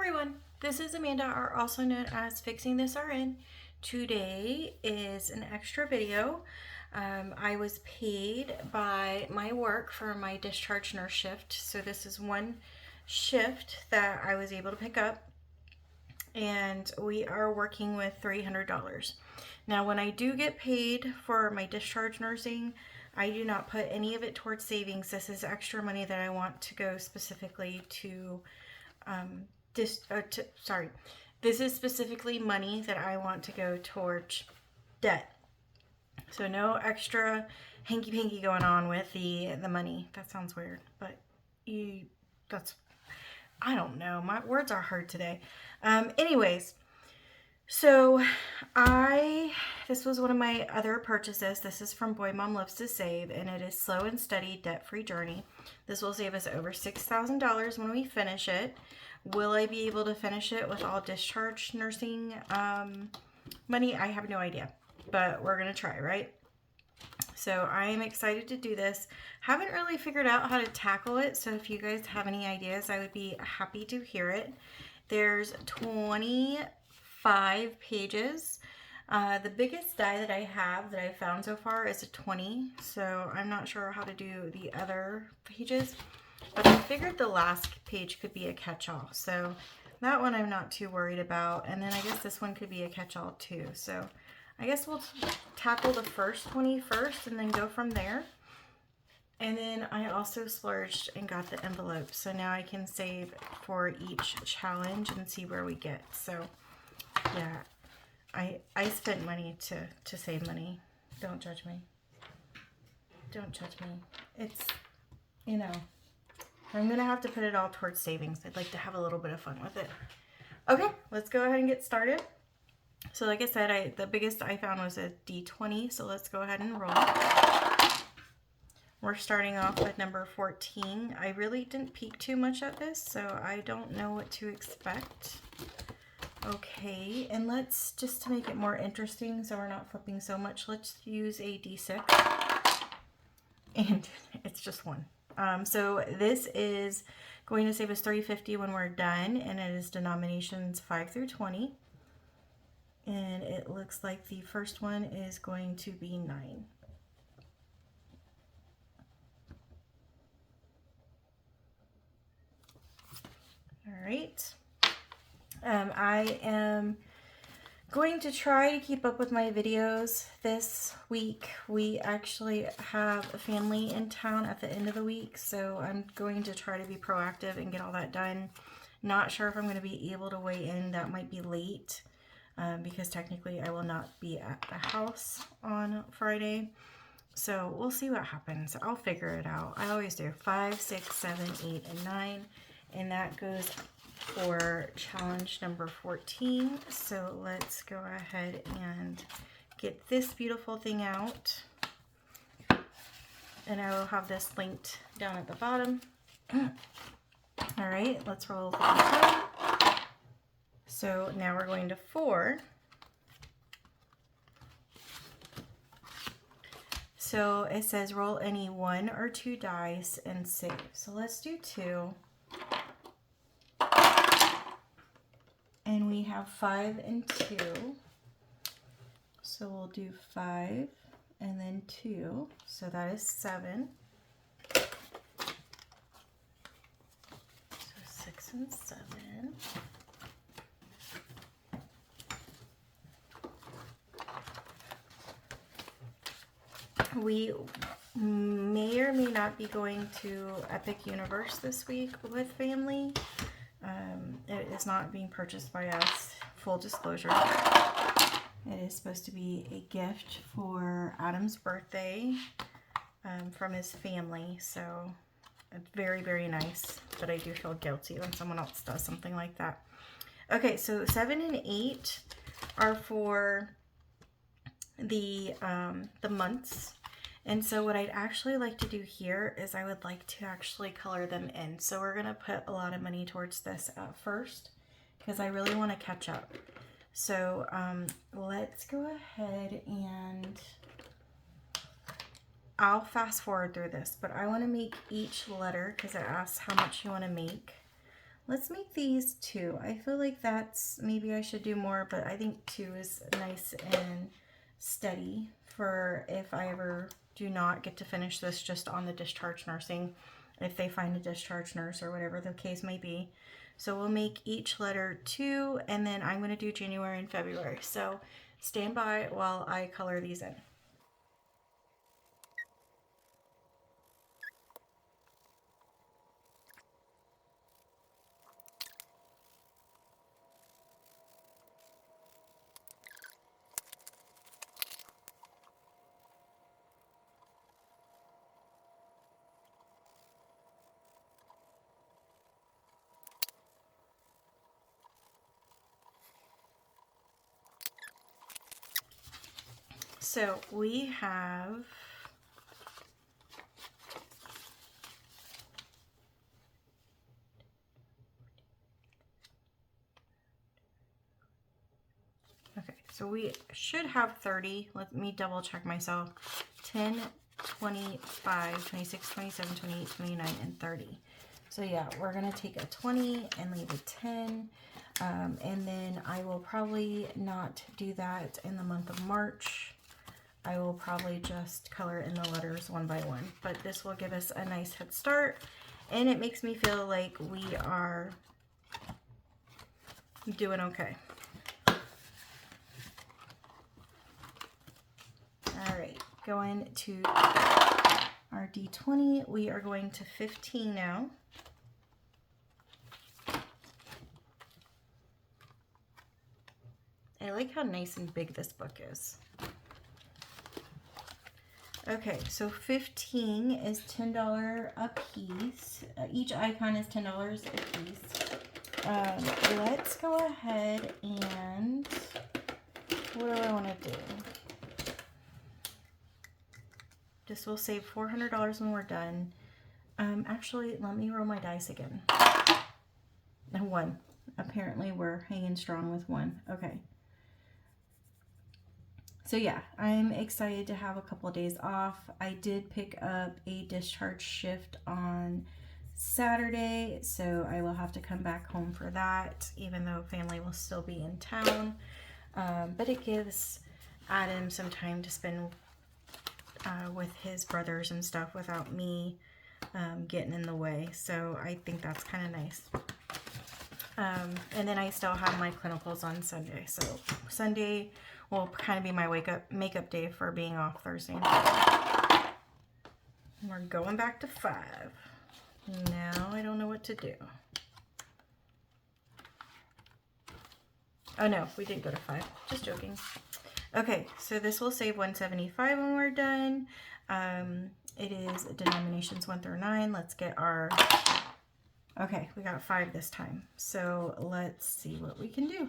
everyone, this is Amanda, or also known as Fixing This RN. Today is an extra video. I was paid by my work for my discharge nurse shift. So this is one shift that I was able to pick up, and we are working with $300. Now, when I do get paid for my discharge nursing, I do not put any of it towards savings. This is extra money that I want to go specifically to this is specifically money that I want to go towards debt. So no extra hanky-panky going on with the money. That sounds weird, but I don't know. My words are hard today. Anyways, so this was one of my other purchases. This is from Boy Mom Loves to Save, and it is Slow and Steady Debt-Free Journey. This will save us over $6,000 when we finish it. Will I be able to finish it with all discharge nursing money? I have no idea, but we're going to try, right? So I'm excited to do this. Haven't really figured out how to tackle it, so if you guys have any ideas, I would be happy to hear it. There's 25 pages. The biggest die that I have that I've found so far is a 20, so I'm not sure how to do the other pages. But I figured the last page could be a catch-all, so that one I'm not too worried about. And then I guess this one could be a catch-all too. So I guess we'll tackle the first 20 first and then go from there. And then I also splurged and got the envelope, so now I can save for each challenge and see where we get. So yeah, I spent money to save money. Don't judge me. Don't judge me. It's, you know, I'm going to have to put it all towards savings. I'd like to have a little bit of fun with it. Okay, let's go ahead and get started. So like I said, the biggest I found was a D20, so let's go ahead and roll. We're starting off with number 14. I really didn't peek too much at this, so I don't know what to expect. Okay, and let's, just to make it more interesting so we're not flipping so much, let's use a D6. And it's just one. So this is going to save us $350 when we're done, and it is denominations 5 through 20. And it looks like the first one is going to be 9. All right. I am going to try to keep up with my videos this week. We actually have a family in town at the end of the week, so I'm going to try to be proactive and get all that done. Not sure if I'm going to be able to weigh in. That might be late because technically I will not be at the house on Friday. So we'll see what happens. I'll figure it out. I always do. 5, 6, 7, 8, and 9. And that goes for challenge number 14. So let's go ahead and get this beautiful thing out. And I will have this linked down at the bottom. All right, let's roll the die. So now we're going to 4. So it says roll any 1 or 2 dice and save. So let's do 2. And we have 5 and 2. So we'll do 5 and then 2. So that is 7. So 6 and 7. We may or may not be going to Epic Universe this week with family. It is not being purchased by us, full disclosure. It is supposed to be a gift for Adam's birthday from his family, so it's very, very nice, but I do feel guilty when someone else does something like that. Okay, so 7 and 8 are for the months. And so what I'd actually like to do here is I would like to actually color them in. So we're going to put a lot of money towards this first because I really want to catch up. So let's go ahead and I'll fast forward through this, but I want to make each letter because it asks how much you want to make. Let's make these 2. I feel like that's, maybe I should do more, but I think 2 is nice and steady for if I ever do not get to finish this just on the discharge nursing, if they find a discharge nurse or whatever the case may be. So we'll make each letter 2, and then I'm going to do January and February. So stand by while I color these in. So we have so we should have 30. Let me double check myself. 10, 25, 26, 27, 28, 29, and 30. So yeah, we're going to take a 20 and leave a 10. And then I will probably not do that in the month of March. I will probably just color in the letters one by one. But this will give us a nice head start. And it makes me feel like we are doing okay. All right, going to our D20. We are going to 15 now. I like how nice and big this book is. Okay, so 15 is $10 a piece. Each icon is $10 a piece. Let's go ahead and, what do I want to do? This will save $400 when we're done. Actually, let me roll my dice again. And 1. Apparently we're hanging strong with 1. Okay. So yeah, I'm excited to have a couple of days off. I did pick up a discharge shift on Saturday, so I will have to come back home for that, even though family will still be in town. But it gives Adam some time to spend with his brothers and stuff without me getting in the way. So I think that's kind of nice. And then I still have my clinicals on Sunday. So Sunday will kind of be my makeup day for being off Thursday. We're going back to 5. Now I don't know what to do. Oh no, we didn't go to 5. Just joking. Okay, so this will save $175 when we're done. It is denominations 1 through 9. Let's get our... Okay, we got 5 this time. So let's see what we can do.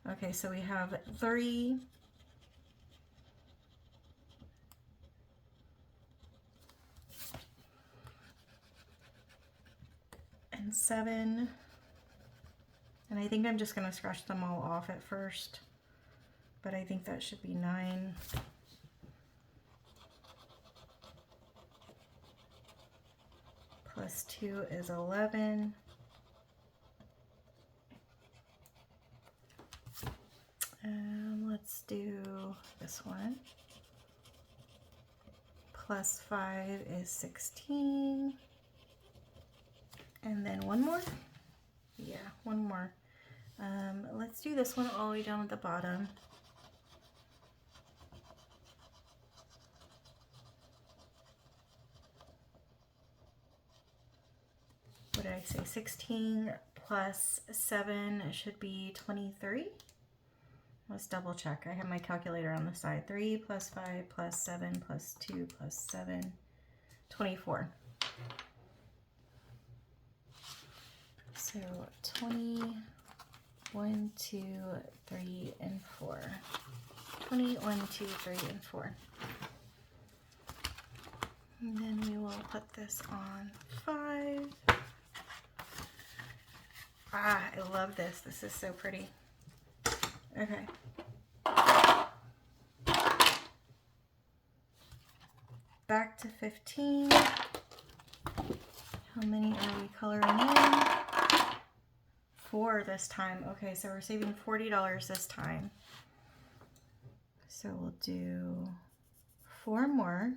Okay, so we have 3. And 7. And I think I'm just going to scratch them all off at first. But I think that should be 9. Plus 2 is 11. Let's do this one. Plus 5 is 16. And then one more? Yeah, one more. Let's do this one all the way down at the bottom. What did I say? 16 plus 7 should be 23. Let's double check. I have my calculator on the side. 3 plus 5 plus 7 plus 2 plus 7, 24. So 20, 1, 2, 3, and 4. 20, 1, 2, 3, and 4. And then we will put this on 5. Ah, I love this. This is so pretty. Okay. Back to 15. How many are we coloring in? 4 this time. Okay, so we're saving $40 this time. So we'll do 4 more.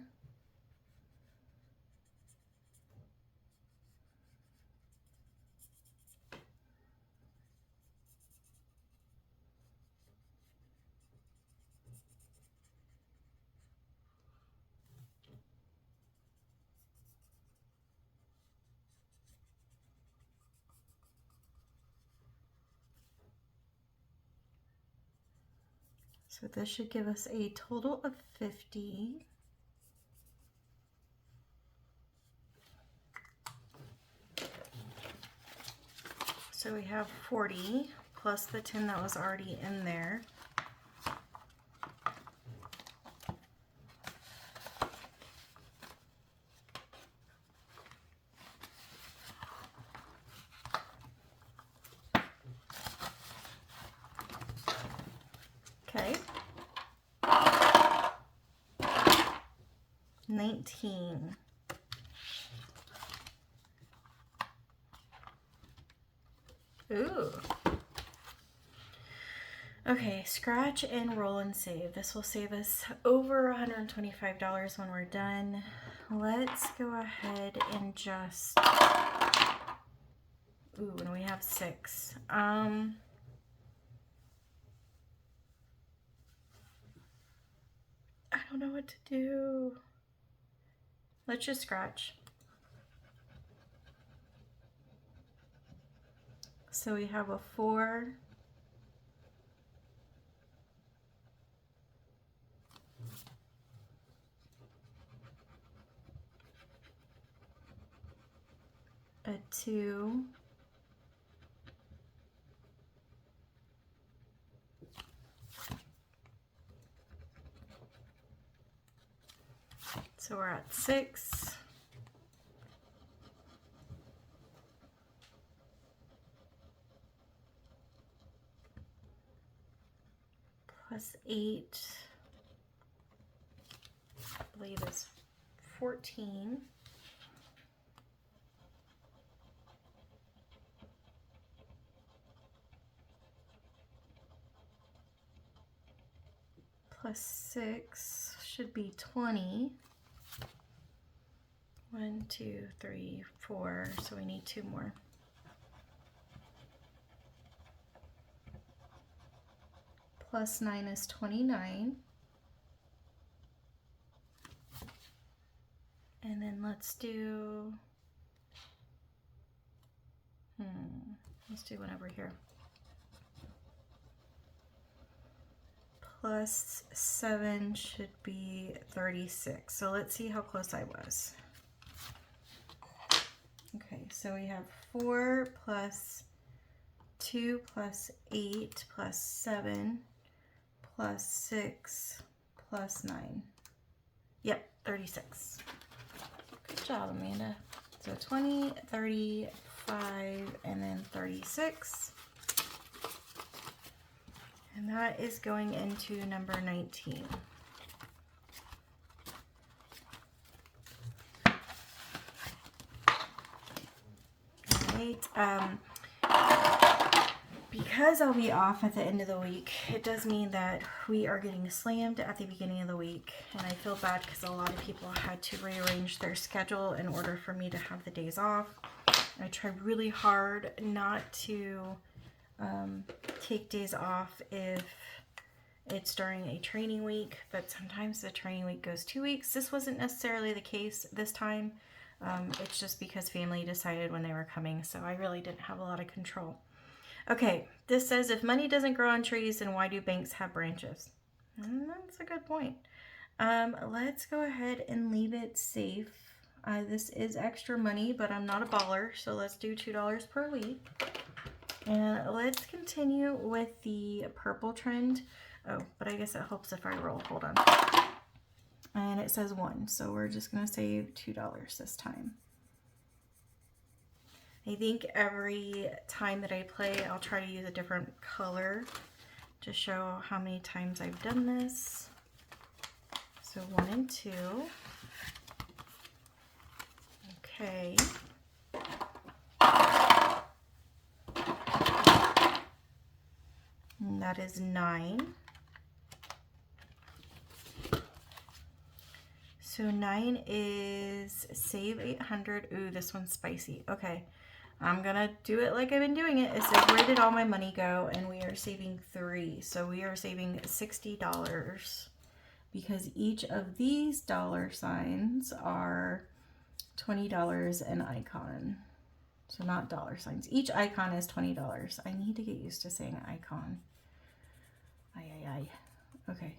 So this should give us a total of 50. So we have 40 plus the 10 that was already in there. Okay. 19. Ooh. Okay, scratch and roll and save. This will save us over $125 when we're done. Let's go ahead and just... Ooh, and we have 6. I don't know what to do. Let's just scratch. So we have a 4, a 2, so we're at 6. Plus 8, I believe is 14. Plus 6 should be 20. 1, 2, 3, 4, so we need 2 more. Plus 9 is 29. And then let's do, let's do one over here. Plus 7 should be 36. So let's see how close I was. Okay, so we have 4 plus 2 plus 8 plus 7 plus 6 plus 9. Yep, 36. Good job, Amanda. So 20, 35, and then 36. And that is going into number 19. Right. Because I'll be off at the end of the week, it does mean that we are getting slammed at the beginning of the week. And I feel bad because a lot of people had to rearrange their schedule in order for me to have the days off. I try really hard not to take days off if it's during a training week, but sometimes the training week goes 2 weeks. This wasn't necessarily the case this time. It's just because family decided when they were coming, so I really didn't have a lot of control. Okay, this says, if money doesn't grow on trees, then why do banks have branches? And that's a good point. Let's go ahead and leave it safe. This is extra money, but I'm not a baller, so let's do $2 per week. And let's continue with the purple trend. Oh, but I guess it helps if I roll. Hold on. And it says 1, so we're just going to save $2 this time. I think every time that I play, I'll try to use a different color to show how many times I've done this. So 1 and 2. Okay. and that is 9. So 9 is save 800. Ooh, this one's spicy. Okay, I'm gonna do it like I've been doing it. It says, where did all my money go? And we are saving 3. So we are saving $60 because each of these dollar signs are $20 an icon. So not dollar signs. Each icon is $20. I need to get used to saying icon. Okay.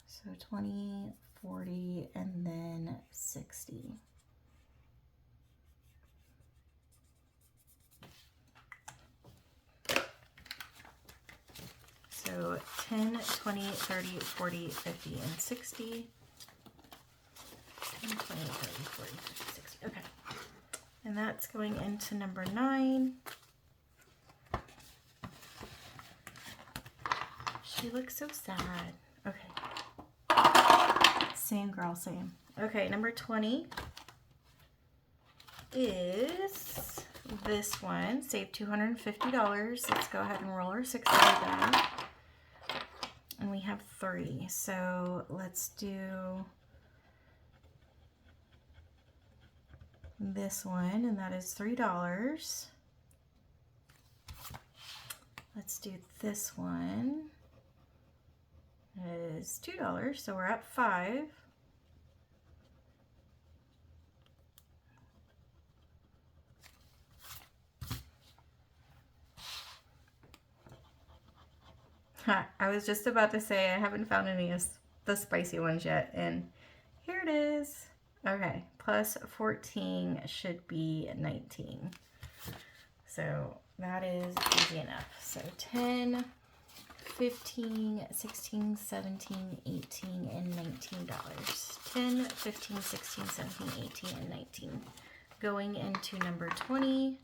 So 20, 40, and then 60. So 10, 20, 30, 40, 50, and 60. 10, 20, 30, 40, 50, 60. Okay. And that's going into number 9. She looks so sad. Okay. Same girl, same. Okay, number 20 is this one. Save $250. Let's go ahead and roll our 6 die. And we have 3. So let's do this one, and that is $3. Let's do this one. It is $2, so we're at 5. I was just about to say I haven't found any of the spicy ones yet, and here it is. Okay, plus 14 should be 19. So that is easy enough. So 10, 15, 16, 17, 18, and $19. 10, 15, 16, 17, 18, and 19. Going into number 20.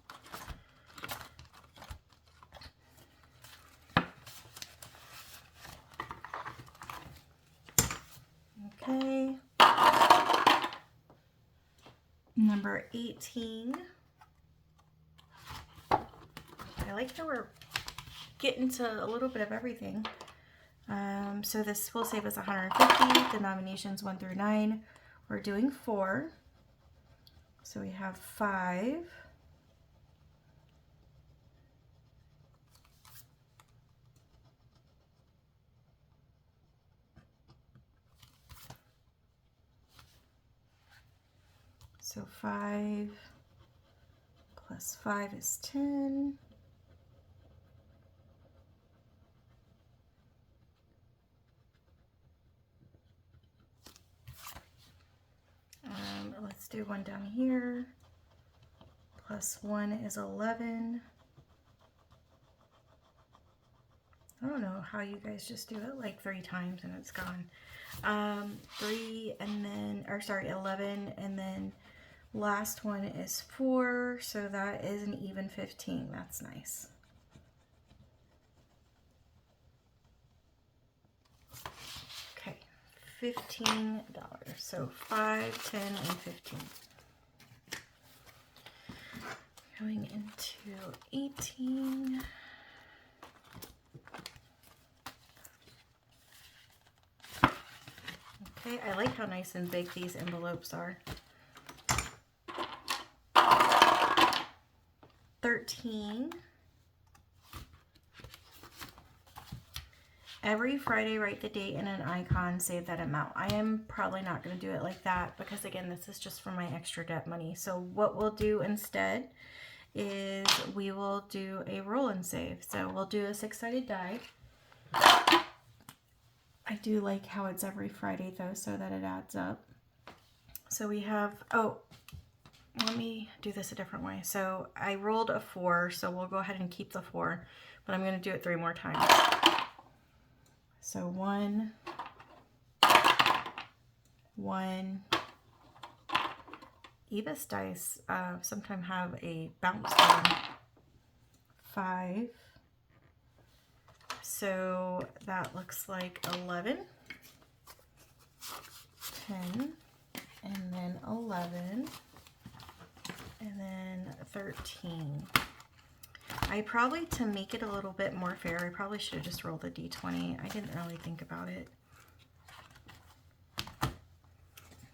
Okay. Number 18. I like how we're getting to a little bit of everything. So this will save us 150. Denominations 1 through 9. We're doing 4. So we have 5. So 5 plus 5 is 10. Let's do one down here. Plus 1 is 11. I don't know how you guys just do it like 3 times and it's gone. 3 and then, or sorry, 11, and then last one is 4, so that is an even 15. That's nice. Okay, $15. So 5, 10, and 15. Going into 18. Okay, I like how nice and big these envelopes are. 13. Every Friday, write the date and an icon, save that amount. I am probably not going to do it like that because, again, this is just for my extra debt money. So what we'll do instead is we will do a roll and save. So we'll do a 6-sided die. I do like how it's every Friday, though, so that it adds up. So we have, oh, let me do this a different way. So I rolled a 4, so we'll go ahead and keep the 4, but I'm going to do it 3 more times. So 1, 1. Eva's dice sometimes have a bounce one. 5. So that looks like 11, 10, and then 11, and then 13. I probably, to make it a little bit more fair, I probably should have just rolled a D20. I didn't really think about it.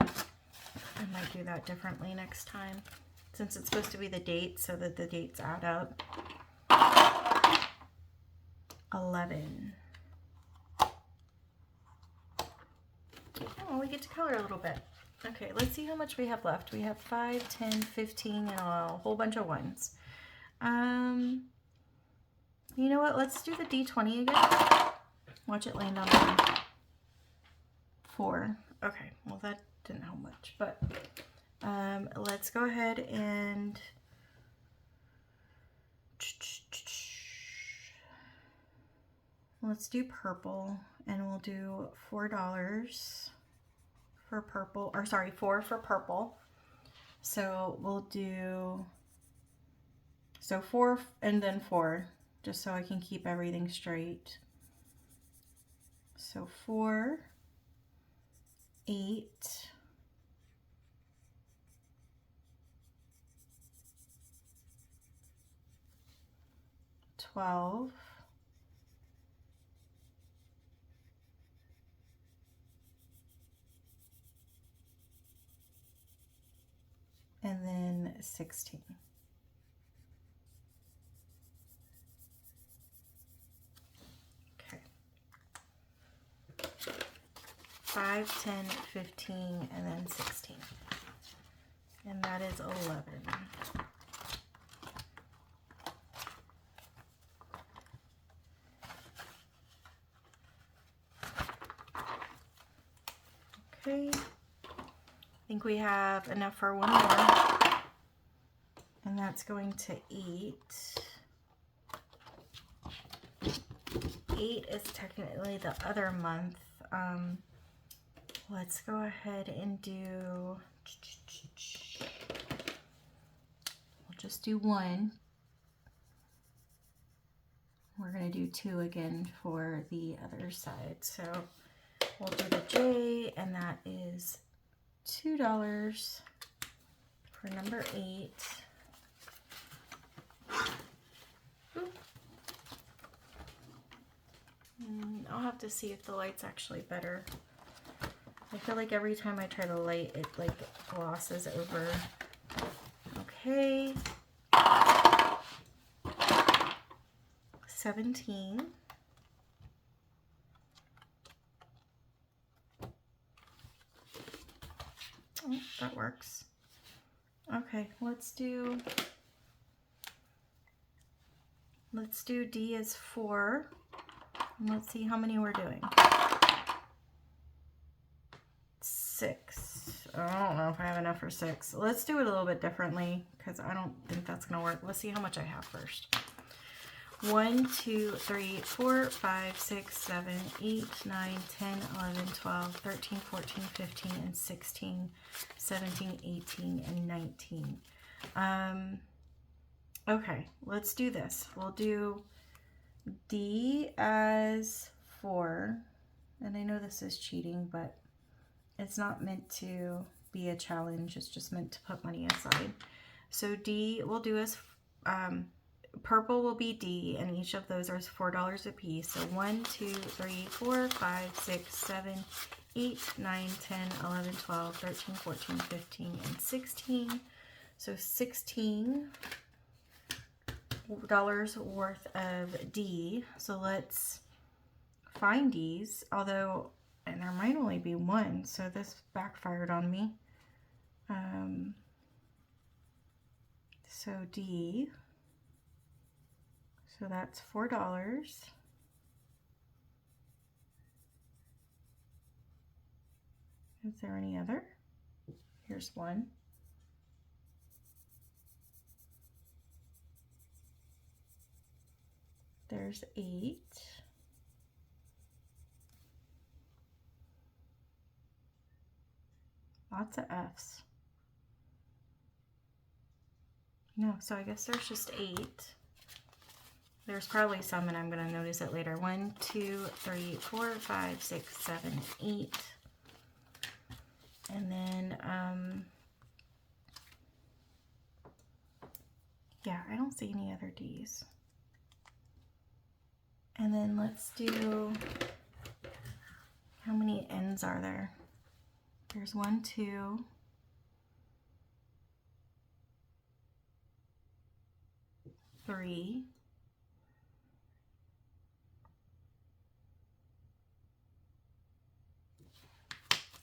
I might do that differently next time, since it's supposed to be the date so that the dates add up. 11. Oh, we get to color a little bit. Okay, let's see how much we have left. We have 5, 10, 15, and a whole bunch of ones. You know what? Let's do the D20 again. Watch it land on 4. Okay, well that didn't help much, but let's go ahead and let's do purple, and we'll do $4 for purple, or sorry, 4 for purple. So we'll do 4 and then 4, just so I can keep everything straight. So 4, 8, 12, 16. Okay. 5, 10, 15, and then 16. And that is 11. Okay. I think we have enough for one more. And that's going to 8. 8 is technically the other month. Let's go ahead and do, we'll just do 1. We're going to do 2 again for the other side. So we'll do the J, and that is $2 for number 8. I'll have to see if the light's actually better. I feel like every time I try to light, it like glosses over. Okay. 17. Oh, that works. Okay, let's do D as 4. And let's see how many we're doing. 6. I don't know if I have enough for 6. Let's do it a little bit differently, because I don't think that's going to work. Let's see how much I have first. 1, 2, 3, 4, 5, 6, 7, 8, 9, 10, 11, 12, 13, 14, 15, and 16, 17, 18, and 19. Okay, let's do this. We'll do D as 4. And I know this is cheating, but it's not meant to be a challenge. It's just meant to put money aside. So D we'll do as purple will be D, and each of those are $4 a piece. So 1, 2, 3, 4, 5, 6, 7, 8, 9, 10, 11, 12, 13, 14, 15, and 16. So $16 worth of D. So let's find D's, although, and there might only be one, so this backfired on me. So D, so that's $4. Is there any other? Here's one. There's 8. Lots of F's. No, so I guess there's just 8. There's probably some, and I'm going to notice it later. 1, 2, 3, 4, 5, 6, 7, 8. And then, yeah, I don't see any other D's. And then let's do, how many ends are there? There's 1, 2, 3,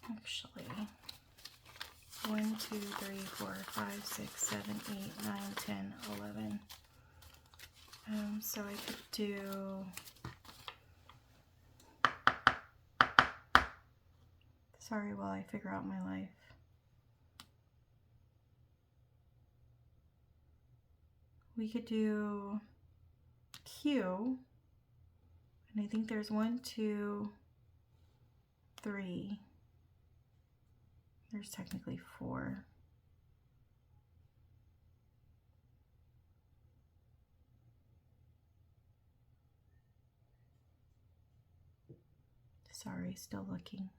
actually, 1, 2, 3, 4, 5, 6, 7, 8, 9, 10, 11. So I could do, sorry while I figure out my life. We could do Q, and I think there's 1, 2, 3. There's technically 4. Sorry, still looking.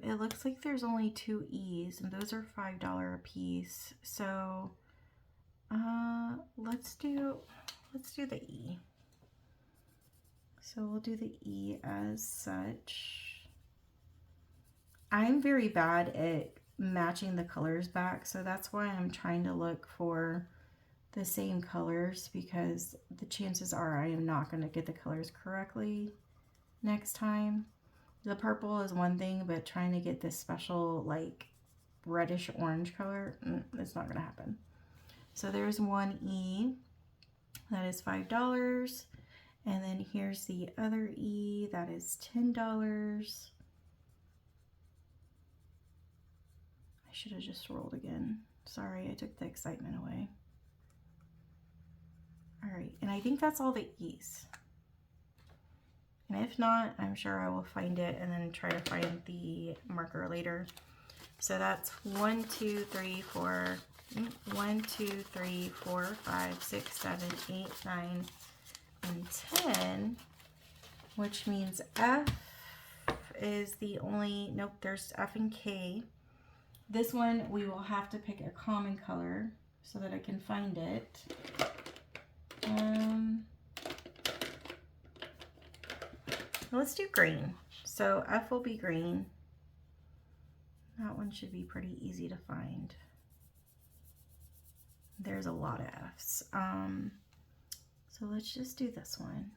It looks like there's only 2 E's, and those are $5 a piece. So, let's do the E. So we'll do the E as such. I'm very bad at matching the colors back, so that's why I'm trying to look for the same colors, because the chances are I am not going to get the colors correctly next time. The purple is one thing, but trying to get this special like reddish orange color, it's not going to happen. So there's 1 E, that is $5. And then here's the other E, that is $10. I should have just rolled again. Sorry, I took the excitement away. All right, and I think that's all the E's. And if not, I'm sure I will find it and then try to find the marker later. So that's 1, 2, 3, 4, 1, 2, 3, 4, 5, 6, 7, 8, 9, and 10, which means F is the only, nope, there's F and K. This one we will have to pick a common color so that I can find it. Let's do green. So F will be green. That one should be pretty easy to find. There's a lot of F's. So let's just do this one.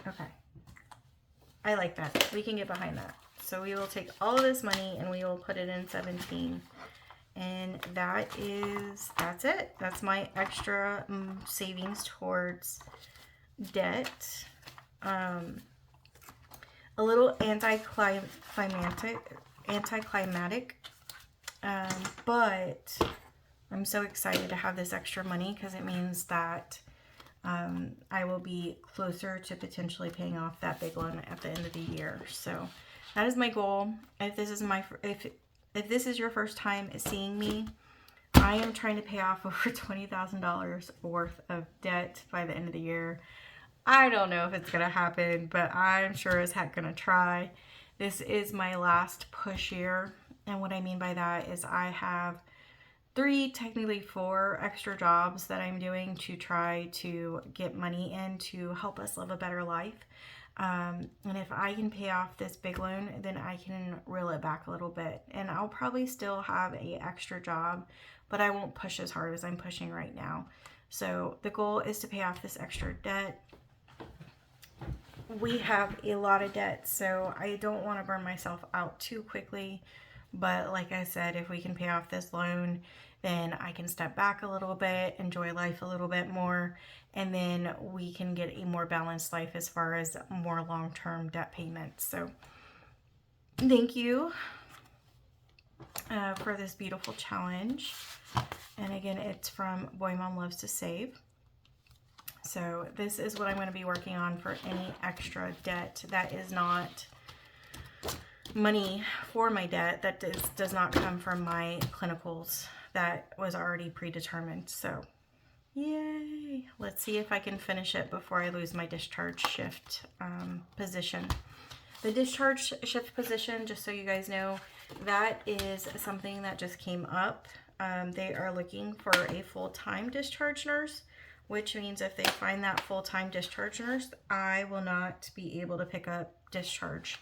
Okay. I like that. We can get behind that. So we will take all of this money and we will put it in 17. And that's it. That's my extra savings towards debt. A little anticlimactic, but I'm so excited to have this extra money because it means that I will be closer to potentially paying off that big loan at the end of the year. So that is my goal. If this is your first time seeing me, I am trying to pay off over $20,000 worth of debt by the end of the year. I don't know if it's going to happen, but I'm sure as heck going to try. This is my last push year. And what I mean by that is I have 3, technically 4 extra jobs that I'm doing to try to get money in to help us live a better life. And if I can pay off this big loan, then I can reel it back a little bit. And I'll probably still have an extra job, but I won't push as hard as I'm pushing right now. So the goal is to pay off this extra debt. We have a lot of debt, so I don't want to burn myself out too quickly. But like I said, if we can pay off this loan, then I can step back a little bit, enjoy life a little bit more, and then we can get a more balanced life as far as more long-term debt payments. So thank you for this beautiful challenge. And again, it's from Boy Mom Loves to Save. So this is what I'm going to be working on for any extra debt that is not money for my debt, that does not come from my clinicals, that was already predetermined. So Yay! Let's see if I can finish it before I lose my discharge shift position. The discharge shift position, just so you guys know, that is something that just came up. They are looking for a full-time discharge nurse, which means if they find that full-time discharge nurse, I will not be able to pick up discharge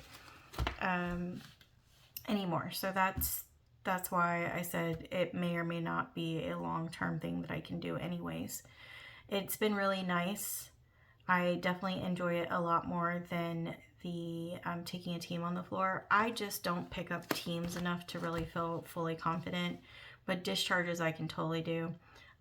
anymore. So that's why I said it may or may not be a long-term thing that I can do anyways. It's been really nice. I definitely enjoy it a lot more than the taking a team on the floor. I just don't pick up teams enough to really feel fully confident, but discharges I can totally do.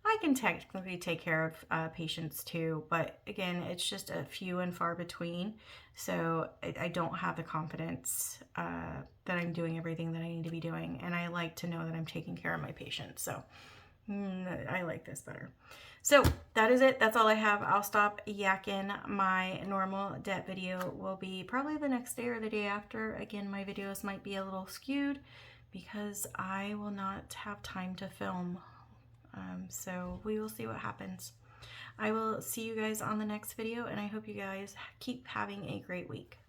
I can technically take care of patients too, but again, it's just a few and far between. So I don't have the confidence that I'm doing everything that I need to be doing. And I like to know that I'm taking care of my patients. So I like this better. So that is it. That's all I have. I'll stop yakking. My normal debt video will be probably the next day or the day after. Again, my videos might be a little skewed because I will not have time to film. So we will see what happens. I will see you guys on the next video, and I hope you guys keep having a great week.